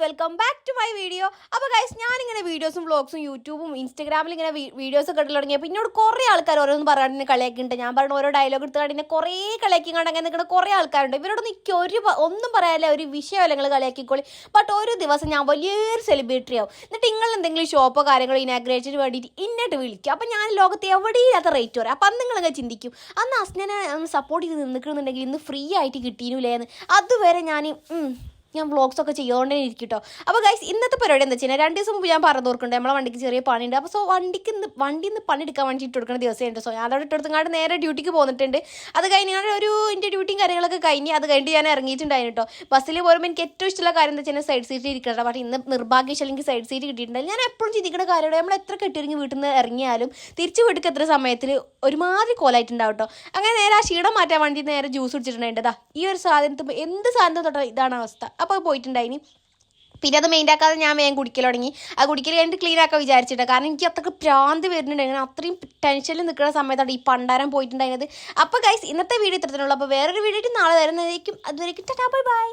Welcome back to my video. അപ്പോൾ guys, ഞാനിങ്ങനെ വീഡിയോസും വ്ളോഗ്സും യൂട്യൂബും ഇൻസ്റ്റാഗ്രാമിൽ ഇങ്ങനെ വീഡിയോസ് ഒക്കെ ഇട്ട് തുടങ്ങിയ പിന്നോട് കുറേ ആൾക്കാർ ഓരോന്നും പറയാണ്ട് കളിയാക്കിയിട്ടുണ്ട്. ഞാൻ പറഞ്ഞ ഓരോ ഡയലോഗ് എടുത്ത് കണ്ടിനെ കുറേ കളിയാക്കി കണ്ടങ്ങനെ നിൽക്കുന്ന കുറേ ആൾക്കാരുണ്ട്. ഇവരോടൊന്നും എനിക്ക് ഒന്നും പറയാനില്ല, ഒരു വിഷയമല്ല നിങ്ങൾ കളിയാക്കിക്കോളി. ബട്ട് ഒരു ദിവസം ഞാൻ വലിയൊരു സെലിബ്രിറ്റി ആവും. എന്നിട്ട് നിങ്ങൾ എന്തെങ്കിലും ഷോപ്പോ കാര്യങ്ങളോ ഇനാഗ്രേഷന് വേണ്ടിയിട്ട് ഇന്നിട്ട് വിളിക്കും. അപ്പം ഞാൻ ലോകത്ത് എവിടെയില്ലാത്ത റേറ്റ് പറയാം. അപ്പം നിങ്ങളൊക്കെ ചിന്തിക്കും, അന്ന് അസ്നനെ സപ്പോർട്ട് ചെയ്ത് നിൽക്കുന്നുണ്ടെങ്കിൽ ഇന്ന് ഫ്രീ ആയിട്ട് കിട്ടിയില്ലേന്ന്. അതുവരെ ഞാൻ വ്ളോഗ്സൊക്കെ ചെയ്തുകൊണ്ടേ ഇരിക്കും കേട്ടോ. അപ്പോൾ ഗൈസ്, ഇന്നത്തെ പരിപാടി എന്താ വെച്ചാൽ 2 ദിവസം മുമ്പ് ഞാൻ പറഞ്ഞു ഓർക്കുന്നുണ്ട് നമ്മളെ വണ്ടിക്ക് ചെറിയ പണിയുണ്ട്. അപ്പോൾ വണ്ടിയിൽ നിന്ന് പണിയെടുക്കാൻ വേണ്ടി ഇട്ട് കൊടുക്കുന്ന ദിവസമുണ്ട്. സോ ഞാൻ അതോടെ ഇട്ടെടുത്തങ്ങാണ്ട് നേരെ ഡ്യൂട്ടിക്ക് പോകുന്നിട്ടുണ്ട്. അത് കഴിഞ്ഞ് ഞാൻ എൻ്റെ ഡ്യൂട്ടിയും കാര്യങ്ങളൊക്കെ കഴിഞ്ഞ് അത് കഴിഞ്ഞിട്ട് ഞാൻ ഇറങ്ങിയിട്ടുണ്ടായിരുന്നു കേട്ടോ. ബസ്സിൽ പോരുമ്പോൾ എനിക്ക് ഏറ്റവും ഇഷ്ടമുള്ള കാര്യം എന്താ വെച്ചാൽ സൈഡ് സീറ്റിൽ ഇരിക്കണം. പക്ഷേ ഇന്ന് നിർഭാഗ്യവശാൽ എനിക്ക് സൈഡ് സീറ്റ് കിട്ടിയിട്ടുണ്ടായി. ഞാൻ എപ്പോഴും ചിന്തിക്കുന്ന കാര്യമാണ്, നമ്മൾ എത്ര കെട്ടിറങ്ങി വീട്ടിൽ നിന്ന് ഇറങ്ങിയാലും തിരിച്ച് വീട്ടിൽ എത്ര സമയത്തിൽ ഒരുമാതിരി കോലായിട്ടുണ്ടാവും കേട്ടോ. അങ്ങനെ നേരെ ആ ക്ഷീണം മാറ്റാൻ വേണ്ടി നേരെ ജ്യൂസ് കുടിച്ചിട്ടുണ്ടായിട്ടാ. ഈ ഒരു സാധനത്തിൽ എന്ത് സാധനത്തിൽ തൊട്ടോ ഇതാണ് അവസ്ഥ. അപ്പോൾ പോയിട്ടുണ്ടായിനി. പിന്നെ അത് മെയിൻ ആക്കാതെ ഞാൻ വേഗം കുടിക്കൽ തുടങ്ങി. ആ കുടിക്കൽ കഴിഞ്ഞിട്ട് ക്ലീൻ ആക്കാൻ വിചാരിച്ചിട്ട്, കാരണം എനിക്ക് അത്രയ്ക്ക് ഭ്രാന്ത് വരുന്നുണ്ടായിരുന്നു. അത്രയും ടെൻഷനിൽ നിൽക്കുന്ന സമയത്താണ് ഈ പണ്ടാരം പോയിട്ടുണ്ടായിരുന്നത്. അപ്പോൾ ഗൈസ്, ഇന്നത്തെ വീഡിയോ ഇത്രത്തിനുള്ളൂ. അപ്പോൾ വേറൊരു വീഡിയോ നാളെ വരുന്നതായിരിക്കും. അതുവരെയ്ക്കും ടാറ്റാ ബൈ ബൈ.